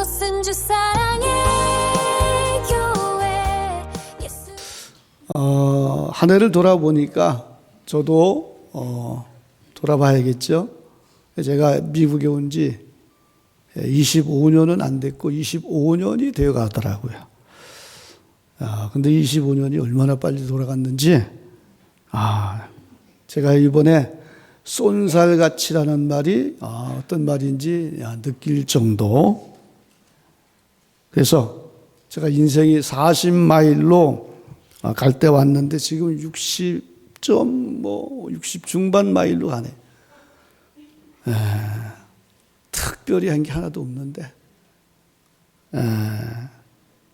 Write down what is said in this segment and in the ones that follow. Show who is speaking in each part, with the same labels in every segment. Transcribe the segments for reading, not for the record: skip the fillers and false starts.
Speaker 1: 이곳은 주 사랑의 교회.
Speaker 2: 한 해를 돌아보니까 저도 돌아봐야겠죠. 제가 미국에 온 지 25년은 안 됐고 25년이 되어 가더라고요. 근데 25년이 얼마나 빨리 돌아갔는지, 제가 이번에 쏜살같이라는 말이 어떤 말인지 느낄 정도. 그래서 제가 인생이 40마일로 갈 때 왔는데 지금 60 중반 마일로 가네. 특별히 한 게 하나도 없는데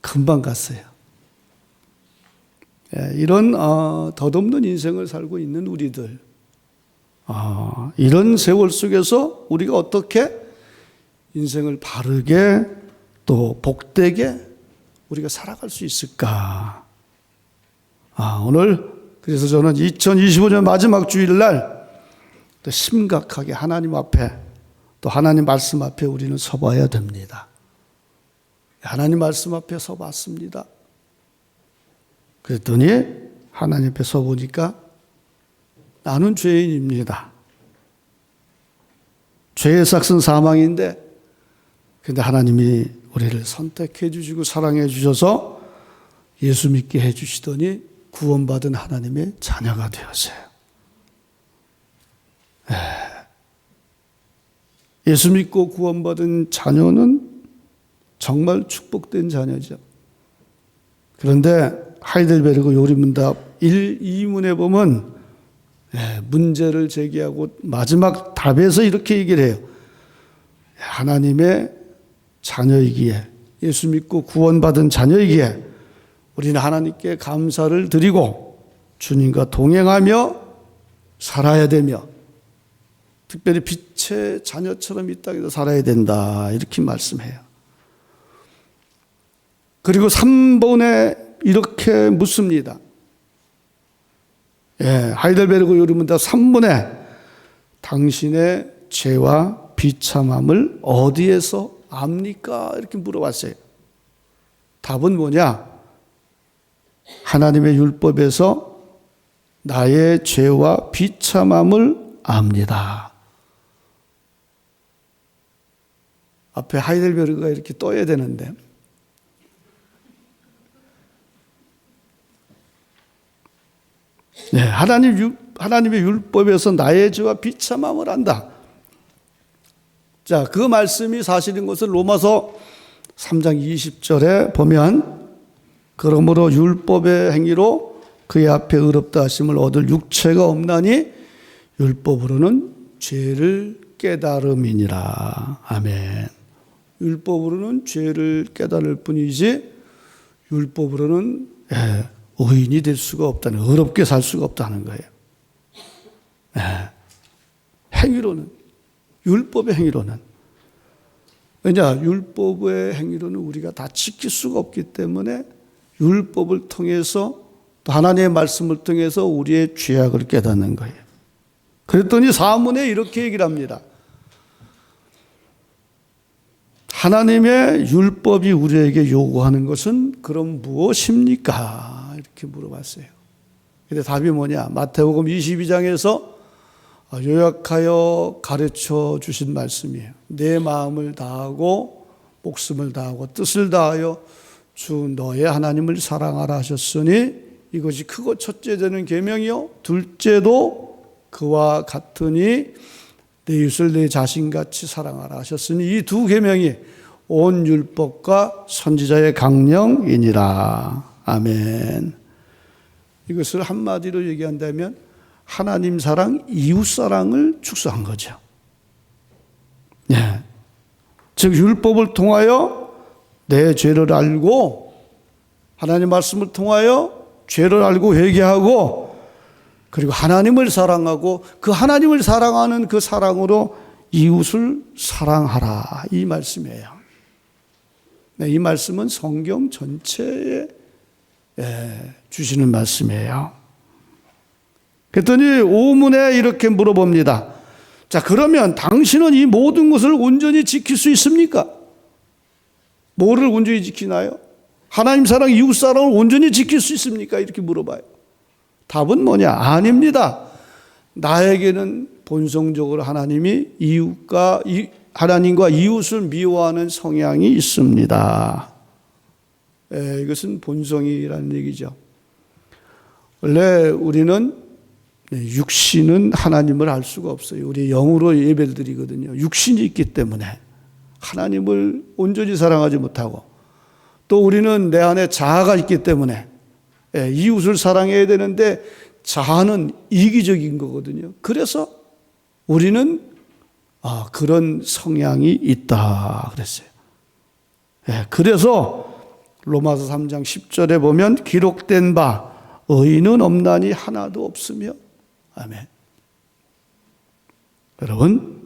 Speaker 2: 금방 갔어요. 이런 덧없는 인생을 살고 있는 우리들, 이런 세월 속에서 우리가 어떻게 인생을 바르게 또 복되게 우리가 살아갈 수 있을까? 오늘 그래서 저는 2025년 마지막 주일날 또 심각하게 하나님 앞에, 또 하나님 말씀 앞에 우리는 서봐야 됩니다. 하나님 말씀 앞에 서봤습니다. 그랬더니 하나님 앞에 서보니까 나는 죄인입니다. 죄의 삭은 사망인데, 근데 하나님이 우리를 선택해 주시고 사랑해 주셔서 예수 믿게 해 주시더니 구원받은 하나님의 자녀가 되었어요. 예수 믿고 구원받은 자녀는 정말 축복된 자녀죠. 그런데 하이델베르그 요리문답 1, 2문에 보면 문제를 제기하고 마지막 답에서 이렇게 얘기를 해요. 하나님의 자녀이기에, 예수 믿고 구원받은 자녀이기에 우리는 하나님께 감사를 드리고 주님과 동행하며 살아야 되며, 특별히 빛의 자녀처럼 이 땅에서 살아야 된다, 이렇게 말씀해요. 그리고 3번에 이렇게 묻습니다. 하이델베르그 요리문답 3번에 당신의 죄와 비참함을 어디에서 압니까? 이렇게 물어봤어요. 답은 뭐냐? 하나님의 율법에서 나의 죄와 비참함을 압니다. 앞에 하이델베르그가 이렇게 떠야 되는데, 하나님의 율법에서 나의 죄와 비참함을 안다. 자, 그 말씀이 사실인 것을 로마서 3장 20절에 보면, 그러므로 율법의 행위로 그의 앞에 의롭다 하심을 얻을 육체가 없나니 율법으로는 죄를 깨달음이니라. 아멘. 율법으로는 죄를 깨달을 뿐이지 율법으로는 의인이 될 수가 없다는, 의롭게 살 수가 없다는 거예요. 행위로는, 율법의 행위로는. 왜냐? 율법의 행위로는 우리가 다 지킬 수가 없기 때문에 율법을 통해서, 또 하나님의 말씀을 통해서 우리의 죄악을 깨닫는 거예요. 그랬더니 사문에 이렇게 얘기를 합니다. 하나님의 율법이 우리에게 요구하는 것은 그럼 무엇입니까? 이렇게 물어봤어요. 근데 답이 뭐냐? 마태복음 22장에서 요약하여 가르쳐 주신 말씀이에요. 내 마음을 다하고 목숨을 다하고 뜻을 다하여 주 너의 하나님을 사랑하라 하셨으니 이것이 크고 첫째 되는 계명이요 둘째도 그와 같으니 내 이웃을 내 자신같이 사랑하라 하셨으니 이 두 계명이 온 율법과 선지자의 강령이니라. 아멘. 이것을 한마디로 얘기한다면 하나님 사랑, 이웃 사랑을 축소한 거죠. 즉 율법을 통하여 내 죄를 알고, 하나님 말씀을 통하여 죄를 알고 회개하고, 그리고 하나님을 사랑하고, 그 하나님을 사랑하는 그 사랑으로 이웃을 사랑하라, 이 말씀이에요. 이 말씀은 성경 전체에 주시는 말씀이에요. 그랬더니 5문에 이렇게 물어봅니다. 자, 그러면 당신은 이 모든 것을 온전히 지킬 수 있습니까? 뭐를 온전히 지키나요? 하나님 사랑, 이웃 사랑을 온전히 지킬 수 있습니까? 이렇게 물어봐요. 답은 뭐냐? 아닙니다. 나에게는 본성적으로 하나님과 이웃을 미워하는 성향이 있습니다. 이것은 본성이라는 얘기죠. 원래 우리는 육신은 하나님을 알 수가 없어요. 우리 영으로 예배를 드리거든요. 육신이 있기 때문에 하나님을 온전히 사랑하지 못하고, 또 우리는 내 안에 자아가 있기 때문에 이웃을 사랑해야 되는데 자아는 이기적인 거거든요. 그래서 우리는 그런 성향이 있다 그랬어요. 그래서 로마서 3장 10절에 보면 기록된 바 의인은 없나니 하나도 없으며. 아멘. 여러분,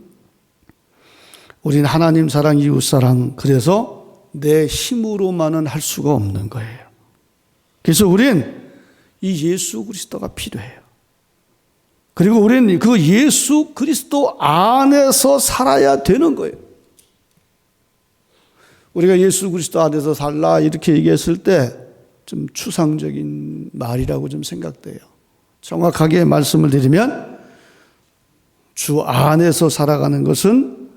Speaker 2: 우린 하나님 사랑, 이웃 사랑, 그래서 내 힘으로만은 할 수가 없는 거예요. 그래서 우린 이 예수 그리스도가 필요해요. 그리고 우리는 그 예수 그리스도 안에서 살아야 되는 거예요. 우리가 예수 그리스도 안에서 살라 이렇게 얘기했을 때 좀 추상적인 말이라고 좀 생각돼요. 정확하게 말씀을 드리면 주 안에서 살아가는 것은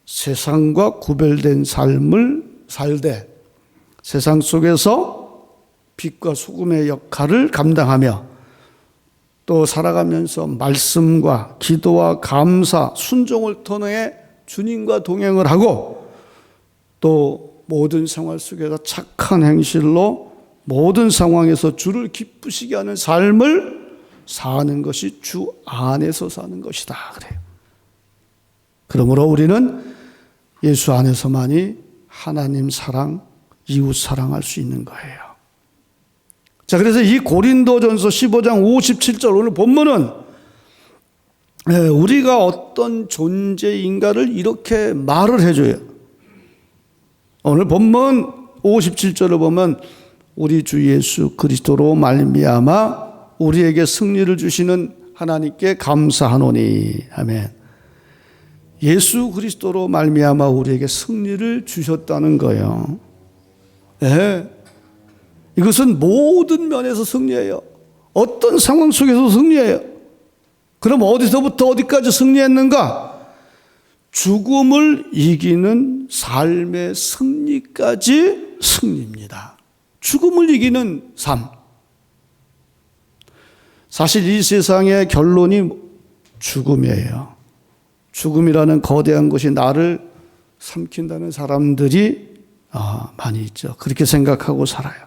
Speaker 2: 세상과 구별된 삶을 살되 세상 속에서 빛과 소금의 역할을 감당하며 또 살아가면서 말씀과 기도와 감사, 순종을 통해 주님과 동행을 하고 또 모든 생활 속에서 착한 행실로 모든 상황에서 주를 기쁘시게 하는 삶을 사는 것이 주 안에서 사는 것이다 그래요. 그러므로 우리는 예수 안에서만이 하나님 사랑, 이웃 사랑할 수 있는 거예요. 자, 그래서 이 고린도전서 15장 57절 오늘 본문은 우리가 어떤 존재인가를 이렇게 말을 해줘요. 오늘 본문 57절을 보면 우리 주 예수 그리스도로 말미암아 우리에게 승리를 주시는 하나님께 감사하노니. 아멘. 예수 그리스도로 말미암아 우리에게 승리를 주셨다는 거예요. 이것은 모든 면에서 승리예요. 어떤 상황 속에서 승리예요. 그럼 어디서부터 어디까지 승리했는가? 죽음을 이기는 삶의 승리까지 승리입니다. 죽음을 이기는 삶. 사실 이 세상의 결론이 죽음이에요. 죽음이라는 거대한 것이 나를 삼킨다는 사람들이 많이 있죠. 그렇게 생각하고 살아요.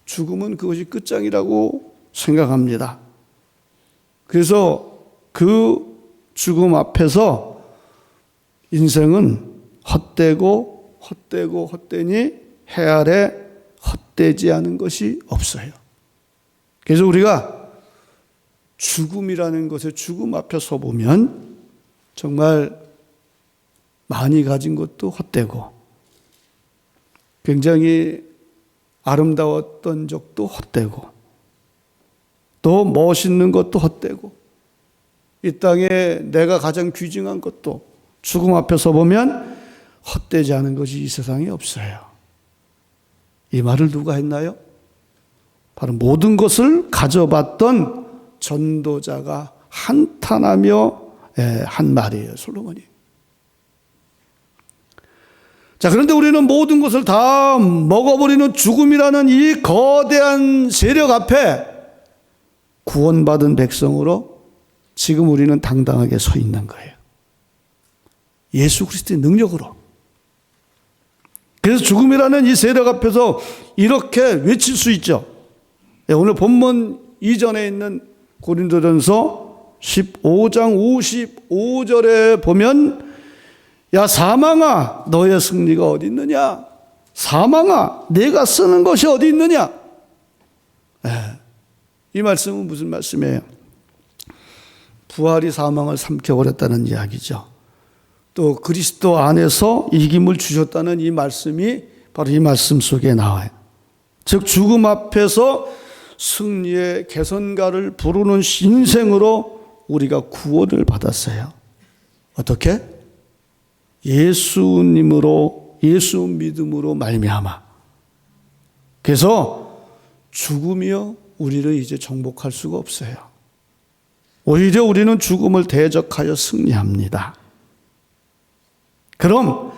Speaker 2: 죽음은 그것이 끝장이라고 생각합니다. 그래서 그 죽음 앞에서 인생은 헛되니 해 아래 헛되지 않은 것이 없어요. 그래서 우리가 죽음이라는 것에 죽음 앞에 서보면 정말 많이 가진 것도 헛되고 굉장히 아름다웠던 적도 헛되고 또 멋있는 것도 헛되고 이 땅에 내가 가장 귀중한 것도 죽음 앞에 서보면 헛되지 않은 것이 이 세상에 없어요. 이 말을 누가 했나요? 바로 모든 것을 가져봤던 전도자가 한탄하며 한 말이에요. 솔로몬이. 자, 그런데 우리는 모든 것을 다 먹어버리는 죽음이라는 이 거대한 세력 앞에 구원받은 백성으로 지금 우리는 당당하게 서 있는 거예요. 예수 그리스도의 능력으로. 그래서 죽음이라는 이 세력 앞에서 이렇게 외칠 수 있죠. 오늘 본문 이전에 있는 고린도전서 15장 55절에 보면 야 사망아 너의 승리가 어디 있느냐? 사망아 내가 쓰는 것이 어디 있느냐? 이 말씀은 무슨 말씀이에요? 부활이 사망을 삼켜버렸다는 이야기죠. 또 그리스도 안에서 이김을 주셨다는 이 말씀이 바로 이 말씀 속에 나와요. 즉 죽음 앞에서 승리의 개선가를 부르는 인생으로 우리가 구원을 받았어요. 어떻게? 예수님으로 예수 믿음으로 말미암아. 그래서 죽음이요 우리를 이제 정복할 수가 없어요. 오히려 우리는 죽음을 대적하여 승리합니다. 그럼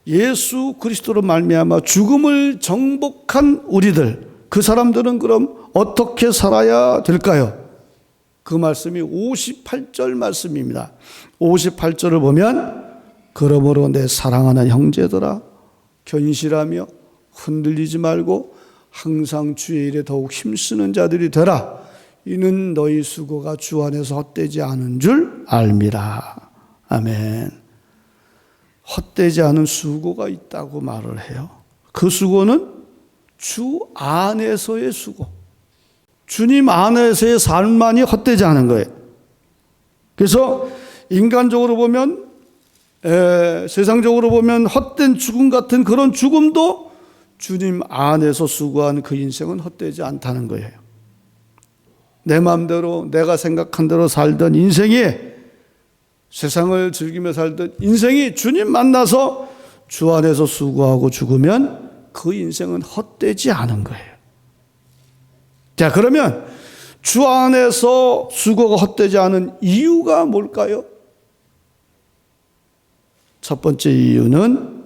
Speaker 2: 예수 그리스도로 말미암아 죽음을 정복한 우리들, 그 사람들은 그럼 어떻게 살아야 될까요? 그 말씀이 58절 말씀입니다. 58절을 보면 그러므로 내 사랑하는 형제들아 견실하며 흔들리지 말고 항상 주의 일에 더욱 힘쓰는 자들이 되라. 이는 너희 수고가 주 안에서 헛되지 않은 줄 알미라. 아멘. 헛되지 않은 수고가 있다고 말을 해요. 그 수고는 주 안에서의 수고. 주님 안에서의 삶만이 헛되지 않은 거예요. 그래서 인간적으로 보면 세상적으로 보면 헛된 죽음 같은 그런 죽음도 주님 안에서 수고한 그 인생은 헛되지 않다는 거예요. 내 마음대로 내가 생각한 대로 살던 인생이, 세상을 즐기며 살던 인생이 주님 만나서 주 안에서 수고하고 죽으면 그 인생은 헛되지 않은 거예요. 자, 그러면 주 안에서 수고가 헛되지 않은 이유가 뭘까요? 첫 번째 이유는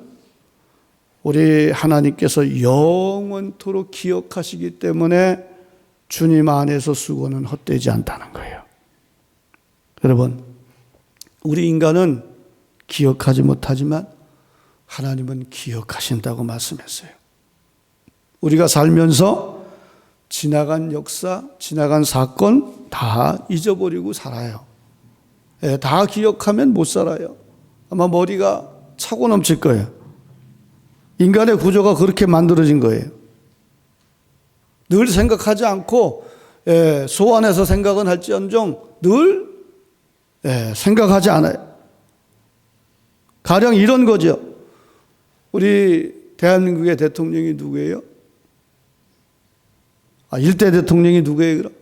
Speaker 2: 우리 하나님께서 영원토록 기억하시기 때문에 주님 안에서 수고는 헛되지 않다는 거예요. 여러분, 우리 인간은 기억하지 못하지만 하나님은 기억하신다고 말씀했어요. 우리가 살면서 지나간 역사, 지나간 사건 다 잊어버리고 살아요. 다 기억하면 못 살아요. 아마 머리가 차고 넘칠 거예요. 인간의 구조가 그렇게 만들어진 거예요. 늘 생각하지 않고 소환해서 생각은 할지언정 늘 생각하지 않아요. 가령 이런 거죠. 우리 대한민국의 대통령이 누구예요? 일대 대통령이 누구예요? 그럼?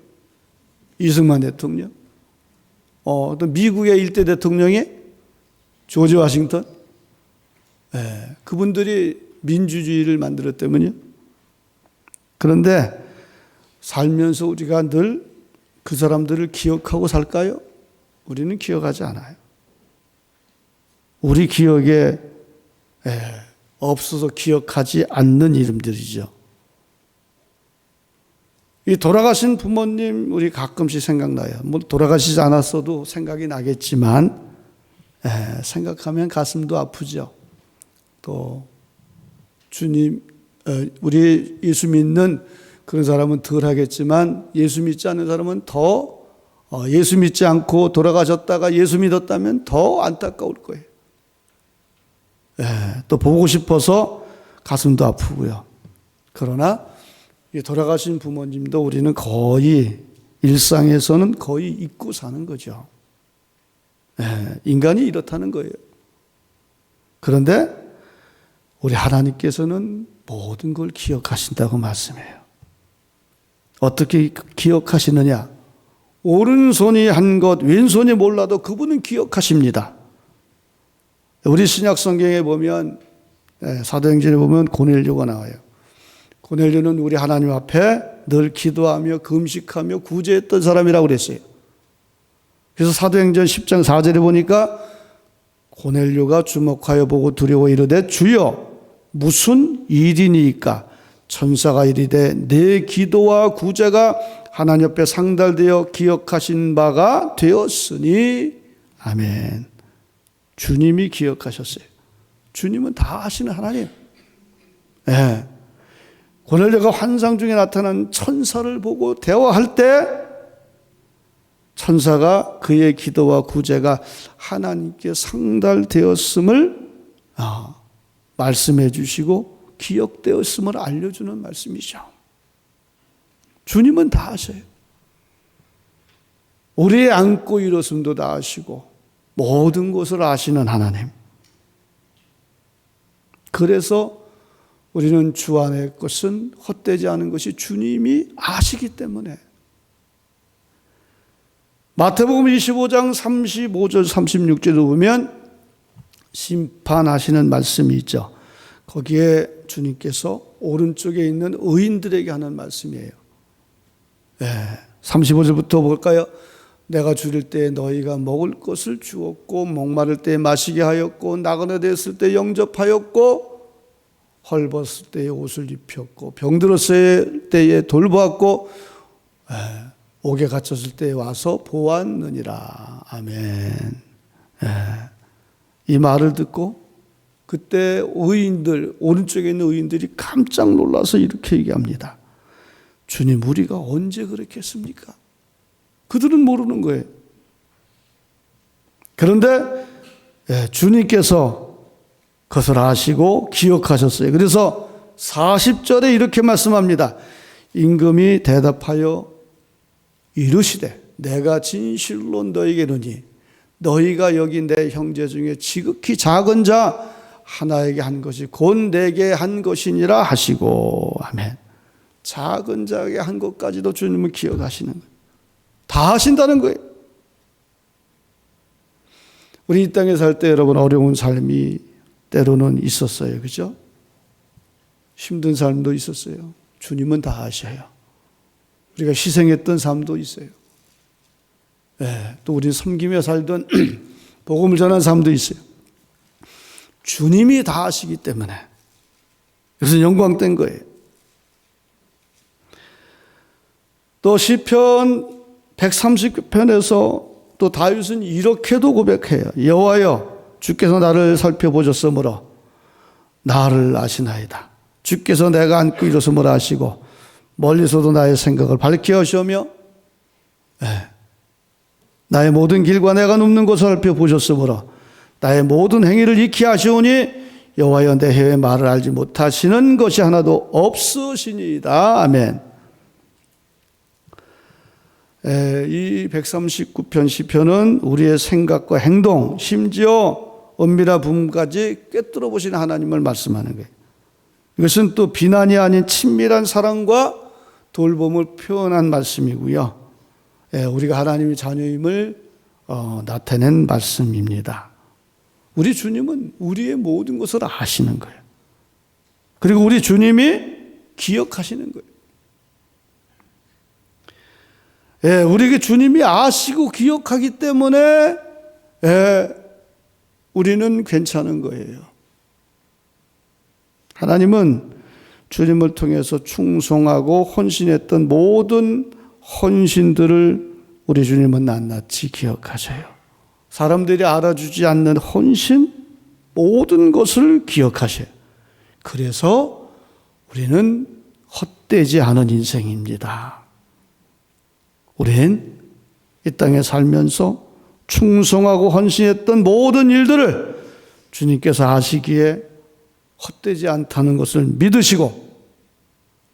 Speaker 2: 이승만 대통령. 또 미국의 일대 대통령이 조지 워싱턴. 그분들이 민주주의를 만들었다면요. 그런데 살면서 우리가 늘 그 사람들을 기억하고 살까요? 우리는 기억하지 않아요. 우리 기억에 없어서 기억하지 않는 이름들이죠. 이 돌아가신 부모님 우리 가끔씩 생각나요. 뭐 돌아가시지 않았어도 생각이 나겠지만 생각하면 가슴도 아프죠. 또 주님, 우리 예수 믿는 그런 사람은 덜 하겠지만 예수 믿지 않는 사람은 더 예수 믿지 않고 돌아가셨다가 예수 믿었다면 더 안타까울 거예요. 또 보고 싶어서 가슴도 아프고요. 그러나 돌아가신 부모님도 우리는 거의 일상에서는 거의 잊고 사는 거죠. 인간이 이렇다는 거예요. 그런데 우리 하나님께서는 모든 걸 기억하신다고 말씀해요. 어떻게 기억하시느냐? 오른손이 한 것, 왼손이 몰라도 그분은 기억하십니다. 우리 신약 성경에 보면 사도행전에 보면 고넬료가 나와요. 고넬료는 우리 하나님 앞에 늘 기도하며 금식하며 구제했던 사람이라고 그랬어요. 그래서 사도행전 10장 4절에 보니까 고넬료가 주목하여 보고 두려워 이르되 주여 무슨 일이니까? 천사가 이르되 내 기도와 구제가 하나님 앞에 상달되어 기억하신 바가 되었으니 아멘. 주님이 기억하셨어요. 주님은 다 아시는 하나님. 고넬료가 환상 중에 나타난 천사를 보고 대화할 때 천사가 그의 기도와 구제가 하나님께 상달되었음을 말씀해 주시고 기억되었음을 알려주는 말씀이죠. 주님은 다 아셔요. 우리의 안고 일었음도 다 아시고 모든 것을 아시는 하나님. 그래서 우리는 주 안의 것은 헛되지 않은 것이 주님이 아시기 때문에. 마태복음 25장 35절 36절을 보면 심판하시는 말씀이 있죠. 거기에 주님께서 오른쪽에 있는 의인들에게 하는 말씀이에요. 35절부터 볼까요? 내가 줄일 때 너희가 먹을 것을 주었고 목마를 때 마시게 하였고 나그네 되었을 때 영접하였고 헐벗을 때에 옷을 입혔고 병들었을 때에 돌보았고 옥에 갇혔을 때에 와서 보았느니라. 아멘. 이 말을 듣고 그때 의인들, 오른쪽에 있는 의인들이 깜짝 놀라서 이렇게 얘기합니다. 주님, 우리가 언제 그렇게 했습니까? 그들은 모르는 거예요. 그런데 주님께서 그것을 아시고 기억하셨어요. 그래서 40절에 이렇게 말씀합니다. 임금이 대답하여 이르시되 내가 진실로 너희에게 이르니 너희가 여기 내 형제 중에 지극히 작은 자 하나에게 한 것이 곧 내게 한 것이니라 하시고. 아멘. 작은 자에게 한 것까지도 주님은 기억하시는 거예요. 다 하신다는 거예요. 우리 이 땅에 살 때 여러분 어려운 삶이 때로는 있었어요. 그죠? 힘든 삶도 있었어요. 주님은 다 아셔요. 우리가 희생했던 삶도 있어요. 또 우리 섬기며 살던 복음을 전한 삶도 있어요. 주님이 다 아시기 때문에 그래서 영광된 거예요. 또 시편 139편에서 또 다윗은 이렇게도 고백해요. 여호와여 주께서 나를 살펴보셨으므로 나를 아시나이다. 주께서 내가 앉고 일어섬을 아시고 멀리서도 나의 생각을 밝히 하시오며 나의 모든 길과 내가 눕는 곳을 살펴보셨으므로 나의 모든 행위를 익히 아시오니 여호와여 내 혀의 말을 알지 못하시는 것이 하나도 없으시니이다. 아멘. 이 139편 시편은 우리의 생각과 행동, 심지어 은밀한 부분까지 꿰뚫어 보시는 하나님을 말씀하는 거예요. 이것은 또 비난이 아닌 친밀한 사랑과 돌봄을 표현한 말씀이고요. 우리가 하나님의 자녀임을 나타낸 말씀입니다. 우리 주님은 우리의 모든 것을 아시는 거예요. 그리고 우리 주님이 기억하시는 거예요. 우리에게 주님이 아시고 기억하기 때문에 우리는 괜찮은 거예요. 하나님은 주님을 통해서 충성하고 헌신했던 모든 헌신들을 우리 주님은 낱낱이 기억하셔요. 사람들이 알아주지 않는 헌신, 모든 것을 기억하셔요. 그래서 우리는 헛되지 않은 인생입니다. 우린 이 땅에 살면서 충성하고 헌신했던 모든 일들을 주님께서 아시기에 헛되지 않다는 것을 믿으시고,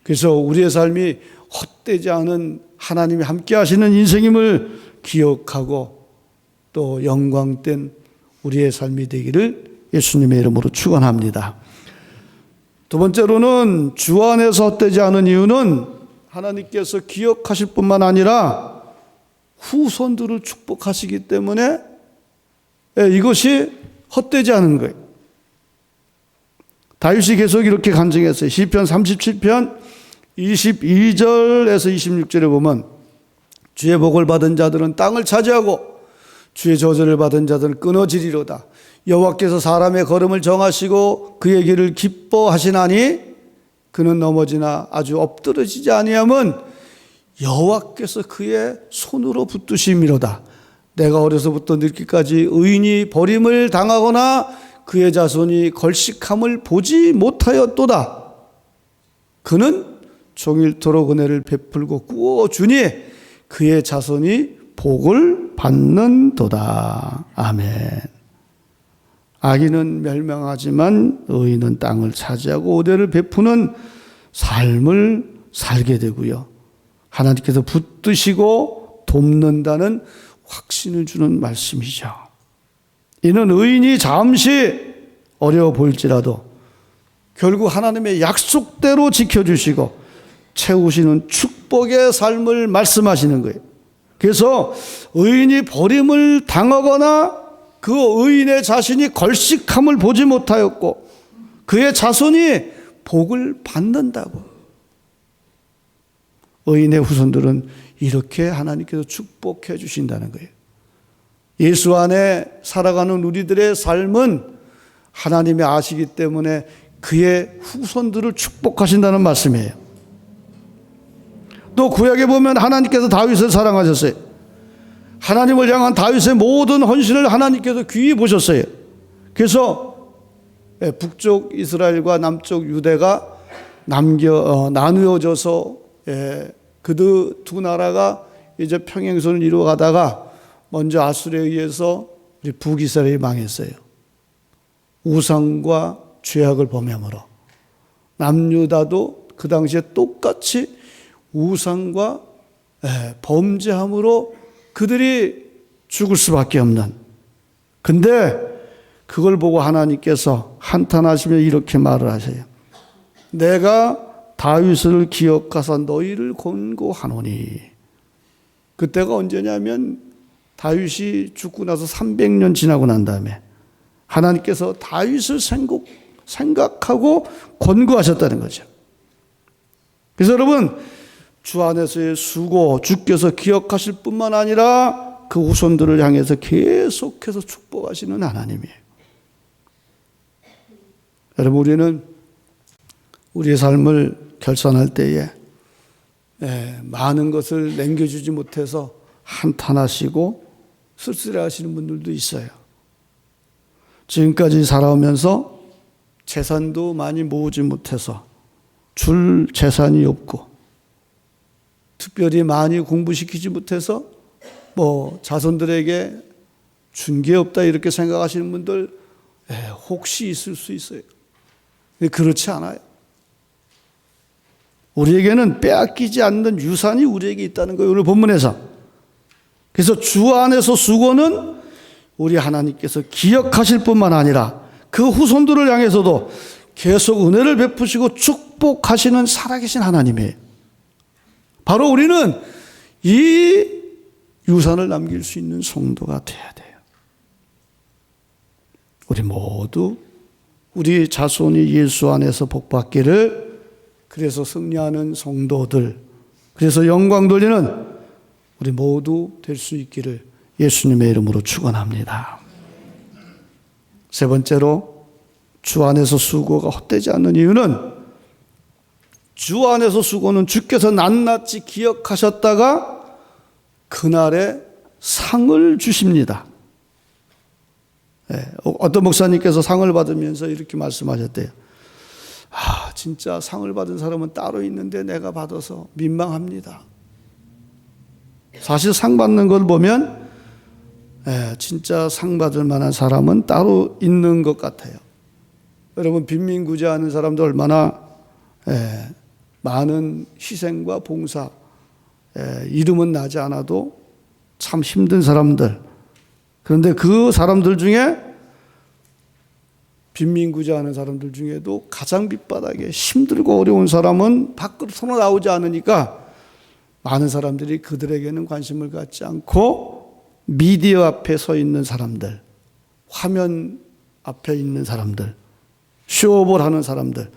Speaker 2: 그래서 우리의 삶이 헛되지 않은 하나님이 함께 하시는 인생임을 기억하고 또 영광된 우리의 삶이 되기를 예수님의 이름으로 축원합니다. 두 번째로는 주 안에서 헛되지 않은 이유는 하나님께서 기억하실 뿐만 아니라 후손들을 축복하시기 때문에 이것이 헛되지 않은 거예요. 다윗이 계속 이렇게 간증했어요. 시편 37편 22절에서 26절에 보면 주의 복을 받은 자들은 땅을 차지하고 주의 저주를 받은 자들은 끊어지리로다. 여호와께서 사람의 걸음을 정하시고 그의 길을 기뻐하시나니 그는 넘어지나 아주 엎드러지지 아니함은 여호와께서 그의 손으로 붙드심이로다. 내가 어려서부터 늙기까지 의인이 버림을 당하거나 그의 자손이 걸식함을 보지 못하였도다. 그는 종일토록 은혜를 베풀고 구워주니 그의 자손이 복을 받는도다. 아멘. 악인은 멸망하지만 의인은 땅을 차지하고 은혜를 베푸는 삶을 살게 되고요. 하나님께서 붙드시고 돕는다는 확신을 주는 말씀이죠. 이는 의인이 잠시 어려워 보일지라도 결국 하나님의 약속대로 지켜주시고 채우시는 축복의 삶을 말씀하시는 거예요. 그래서 의인이 버림을 당하거나 그 의인의 자신이 걸식함을 보지 못하였고 그의 자손이 복을 받는다고. 의인의 후손들은 이렇게 하나님께서 축복해 주신다는 거예요. 예수 안에 살아가는 우리들의 삶은 하나님이 아시기 때문에 그의 후손들을 축복하신다는 말씀이에요. 또 구약에 보면 하나님께서 다윗을 사랑하셨어요. 하나님을 향한 다윗의 모든 헌신을 하나님께서 귀히 보셨어요. 그래서 북쪽 이스라엘과 남쪽 유대가 나누어져서 그 두 나라가 이제 평행선을 이루어가다가 먼저 아수르에 의해서 우리 북이스라엘이 망했어요. 우상과 죄악을 범함으로. 남유다도 그 당시에 똑같이 우상과 범죄함으로 그들이 죽을 수밖에 없는. 근데 그걸 보고 하나님께서 한탄하시며 이렇게 말을 하세요. 내가 다윗을 기억하사 너희를 권고하노니. 그때가 언제냐면 다윗이 죽고 나서 300년 지나고 난 다음에 하나님께서 다윗을 생각하고 권고하셨다는 거죠. 그래서 여러분, 주 안에서의 수고, 주께서 기억하실 뿐만 아니라 그 후손들을 향해서 계속해서 축복하시는 하나님이에요. 여러분, 우리는 우리의 삶을 결산할 때에 많은 것을 남겨주지 못해서 한탄하시고 쓸쓸해하시는 분들도 있어요. 지금까지 살아오면서 재산도 많이 모으지 못해서 줄 재산이 없고, 특별히 많이 공부시키지 못해서 자손들에게 준 게 없다 이렇게 생각하시는 분들 혹시 있을 수 있어요. 근데 그렇지 않아요. 우리에게는 빼앗기지 않는 유산이 우리에게 있다는 거예요, 오늘 본문에서. 그래서 주 안에서 수고는 우리 하나님께서 기억하실 뿐만 아니라 그 후손들을 향해서도 계속 은혜를 베푸시고 축복하시는 살아계신 하나님이에요. 바로 우리는 이 유산을 남길 수 있는 성도가 되어야 돼요. 우리 모두 우리 자손이 예수 안에서 복받기를, 그래서 승리하는 성도들, 그래서 영광 돌리는 우리 모두 될 수 있기를 예수님의 이름으로 축원합니다. 세 번째로, 주 안에서 수고가 헛되지 않는 이유는, 주 안에서 수고는 주께서 낱낱이 기억하셨다가 그날에 상을 주십니다. 어떤 목사님께서 상을 받으면서 이렇게 말씀하셨대요. 진짜 상을 받은 사람은 따로 있는데 내가 받아서 민망합니다. 사실 상 받는 걸 보면 진짜 상 받을 만한 사람은 따로 있는 것 같아요. 여러분, 빈민구제하는 사람도 얼마나 많은 희생과 봉사, 이름은 나지 않아도 참 힘든 사람들. 그런데 그 사람들 중에, 빈민구제하는 사람들 중에도 가장 밑바닥에 힘들고 어려운 사람은 밖으로 나오지 않으니까 많은 사람들이 그들에게는 관심을 갖지 않고 미디어 앞에 서 있는 사람들, 화면 앞에 있는 사람들, 쇼업을 하는 사람들,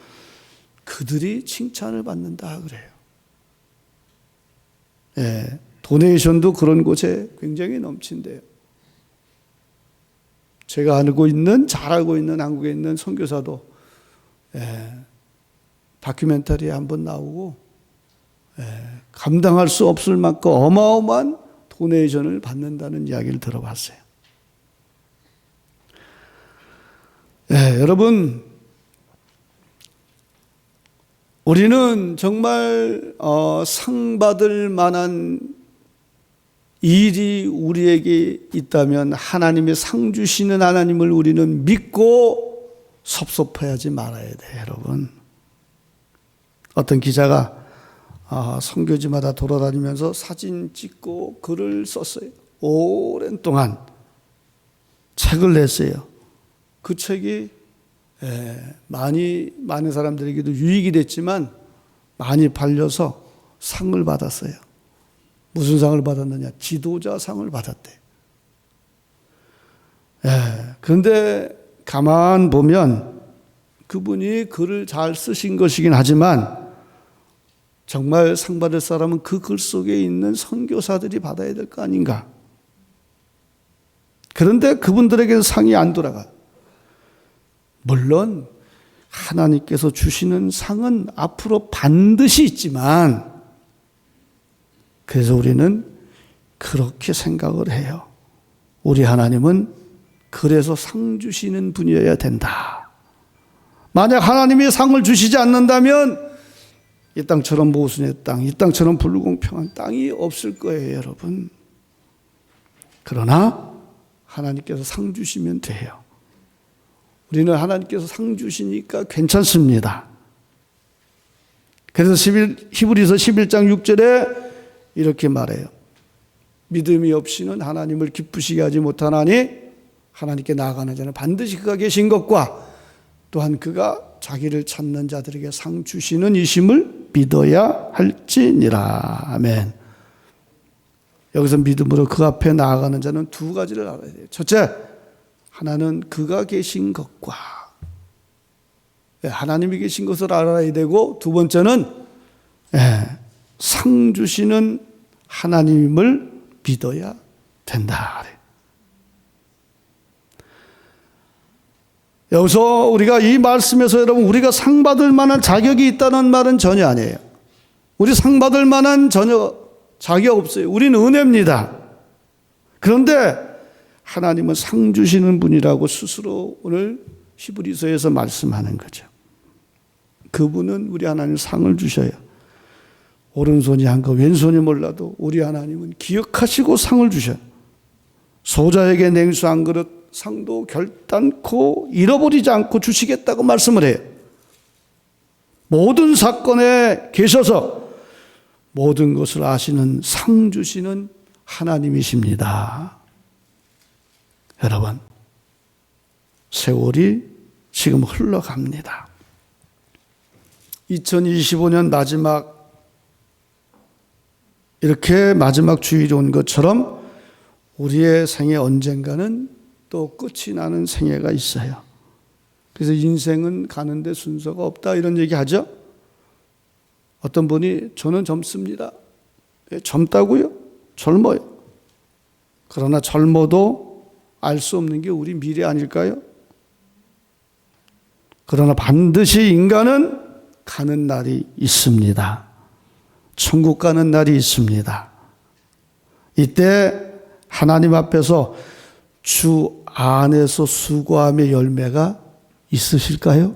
Speaker 2: 그들이 칭찬을 받는다 그래요. 도네이션도 그런 곳에 굉장히 넘친대요. 제가 잘 알고 있는 한국에 있는 선교사도 다큐멘터리에 한번 나오고 감당할 수 없을 만큼 어마어마한 도네이션을 받는다는 이야기를 들어봤어요. 여러분, 우리는 정말 상 받을 만한 일이 우리에게 있다면 하나님의 상 주시는 하나님을 우리는 믿고 섭섭해하지 말아야 돼요, 여러분. 어떤 기자가 선교지마다 돌아다니면서 사진 찍고 글을 썼어요. 오랜 동안 책을 냈어요. 그 책이 많은 사람들에게도 유익이 됐지만 많이 팔려서 상을 받았어요. 무슨 상을 받았느냐? 지도자상을 받았대. 그런데 가만 보면 그분이 글을 잘 쓰신 것이긴 하지만 정말 상 받을 사람은 그 글 속에 있는 선교사들이 받아야 될 거 아닌가. 그런데 그분들에게는 상이 안 돌아가. 물론 하나님께서 주시는 상은 앞으로 반드시 있지만, 그래서 우리는 그렇게 생각을 해요. 우리 하나님은 그래서 상 주시는 분이어야 된다. 만약 하나님이 상을 주시지 않는다면 이 땅처럼 모순의 땅, 이 땅처럼 불공평한 땅이 없을 거예요, 여러분. 그러나 하나님께서 상 주시면 돼요. 우리는 하나님께서 상 주시니까 괜찮습니다. 그래서 히브리서 11장 6절에 이렇게 말해요. 믿음이 없이는 하나님을 기쁘시게 하지 못하나니 하나님께 나아가는 자는 반드시 그가 계신 것과 또한 그가 자기를 찾는 자들에게 상 주시는 이심을 믿어야 할지니라. 아멘. 여기서 믿음으로 그 앞에 나아가는 자는 두 가지를 알아야 돼요. 첫째, 하나는 그가 계신 것과, 하나님이 계신 것을 알아야 되고, 두 번째는 상 주시는 하나님을 믿어야 된다. 여기서 우리가 이 말씀에서 여러분, 우리가 상 받을 만한 자격이 있다는 말은 전혀 아니에요. 우리 상 받을 만한 전혀 자격 없어요. 우리는 은혜입니다. 그런데 하나님은 상 주시는 분이라고 스스로 오늘 히브리서에서 말씀하는 거죠. 그분은 우리 하나님 상을 주셔요. 오른손이 한 거 왼손이 몰라도 우리 하나님은 기억하시고 상을 주셔요. 소자에게 냉수 한 그릇 상도 결단코 잃어버리지 않고 주시겠다고 말씀을 해요. 모든 사건에 계셔서 모든 것을 아시는 상 주시는 하나님이십니다. 여러분, 세월이 지금 흘러갑니다. 2025년 이렇게 마지막 주일이 온 것처럼 우리의 생애 언젠가는 또 끝이 나는 생애가 있어요. 그래서 인생은 가는데 순서가 없다 이런 얘기 하죠. 어떤 분이 저는 젊습니다. 젊다고요? 젊어요. 그러나 젊어도 알 수 없는 게 우리 미래 아닐까요? 그러나 반드시 인간은 가는 날이 있습니다. 천국 가는 날이 있습니다. 이때 하나님 앞에서 주 안에서 수고함의 열매가 있으실까요?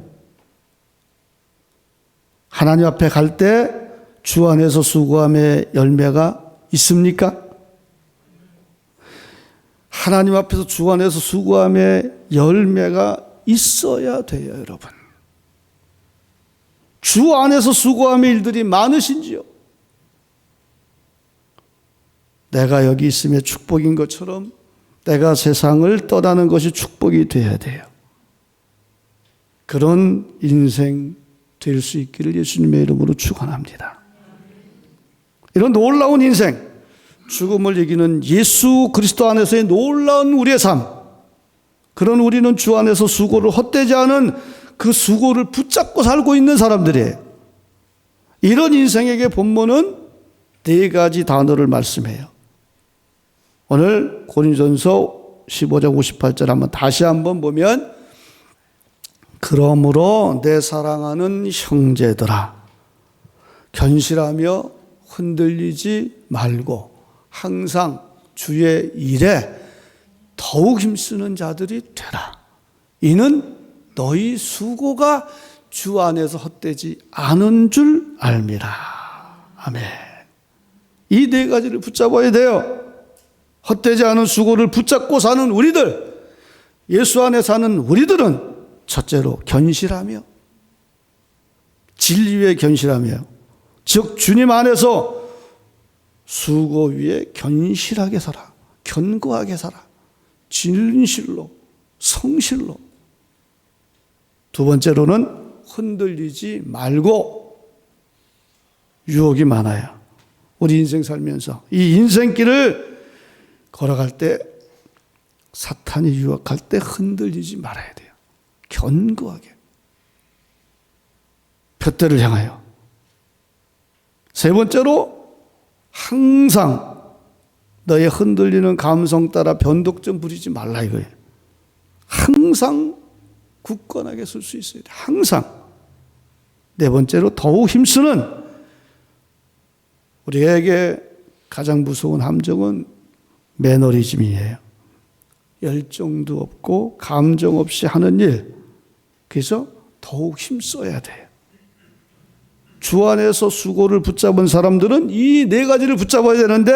Speaker 2: 하나님 앞에 갈 때 주 안에서 수고함의 열매가 있습니까? 하나님 앞에서 주 안에서 수고함의 열매가 있어야 돼요, 여러분. 주 안에서 수고함의 일들이 많으신지요? 내가 여기 있음에 축복인 것처럼 내가 세상을 떠나는 것이 축복이 되어야 돼요. 그런 인생 될 수 있기를 예수님의 이름으로 축원합니다. 이런 놀라운 인생, 죽음을 이기는 예수 그리스도 안에서의 놀라운 우리의 삶, 그런 우리는 주 안에서 수고를 헛되지 않은 그 수고를 붙잡고 살고 있는 사람들이에요. 이런 인생에게 본문은 네 가지 단어를 말씀해요. 오늘 고린도전서 15장 58절 다시 한번 보면, 그러므로 내 사랑하는 형제들아, 견실하며 흔들리지 말고 항상 주의 일에 더욱 힘쓰는 자들이 되라. 이는 너희 수고가 주 안에서 헛되지 않은 줄 알미라. 아멘. 이 네 가지를 붙잡아야 돼요. 헛되지 않은 수고를 붙잡고 사는 우리들, 예수 안에 사는 우리들은 첫째로 견실하며, 진리에 견실하며, 즉 주님 안에서 수고 위에 견실하게 살아, 견고하게 살아, 진실로, 성실로. 두 번째로는 흔들리지 말고, 유혹이 많아요. 우리 인생 살면서 이 인생길을 걸어갈 때 사탄이 유혹할 때 흔들리지 말아야 돼요. 견고하게. 그때를 향하여. 세 번째로 항상 너의 흔들리는 감성 따라 변덕점 부리지 말라 이거예요. 항상 굳건하게 설 수 있어야 돼. 항상. 네 번째로 더욱 힘쓰는, 우리에게 가장 무서운 함정은 매너리즘이에요. 열정도 없고 감정 없이 하는 일. 그래서 더욱 힘써야 돼요. 주 안에서 수고를 붙잡은 사람들은 이 네 가지를 붙잡아야 되는데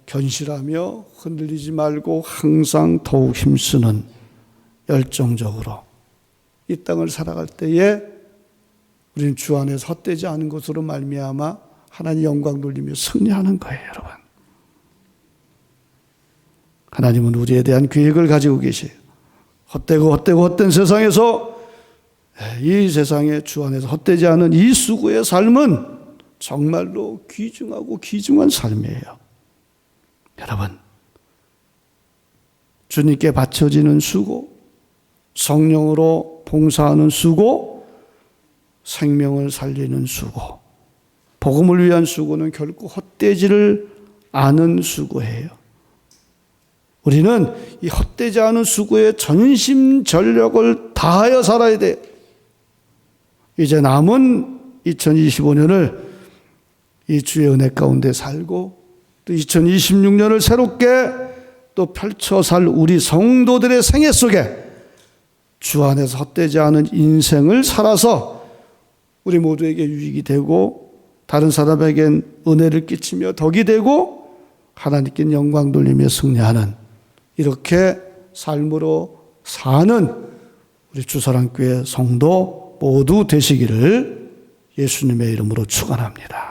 Speaker 2: 견실하며 흔들리지 말고 항상 더욱 힘쓰는, 열정적으로 이 땅을 살아갈 때에 우리는 주 안에서 헛되지 않은 것으로 말미암아 하나님 영광 돌리며 승리하는 거예요, 여러분. 하나님은 우리에 대한 계획을 가지고 계세요. 헛된 세상에서, 이 세상에 주 안에서 헛되지 않은 이 수고의 삶은 정말로 귀중하고 귀중한 삶이에요. 여러분, 주님께 바쳐지는 수고, 성령으로 봉사하는 수고, 생명을 살리는 수고, 복음을 위한 수고는 결코 헛되지를 않은 수고예요. 우리는 이 헛되지 않은 수고에 전심전력을 다하여 살아야 돼요. 이제 남은 2025년을 이 주의 은혜 가운데 살고 또 2026년을 새롭게 또 펼쳐 살 우리 성도들의 생애 속에 주 안에서 헛되지 않은 인생을 살아서 우리 모두에게 유익이 되고 다른 사람에겐 은혜를 끼치며 덕이 되고 하나님께 영광 돌리며 승리하는 이렇게 삶으로 사는 우리 주사랑교회 성도 모두 되시기를 예수님의 이름으로 축원합니다.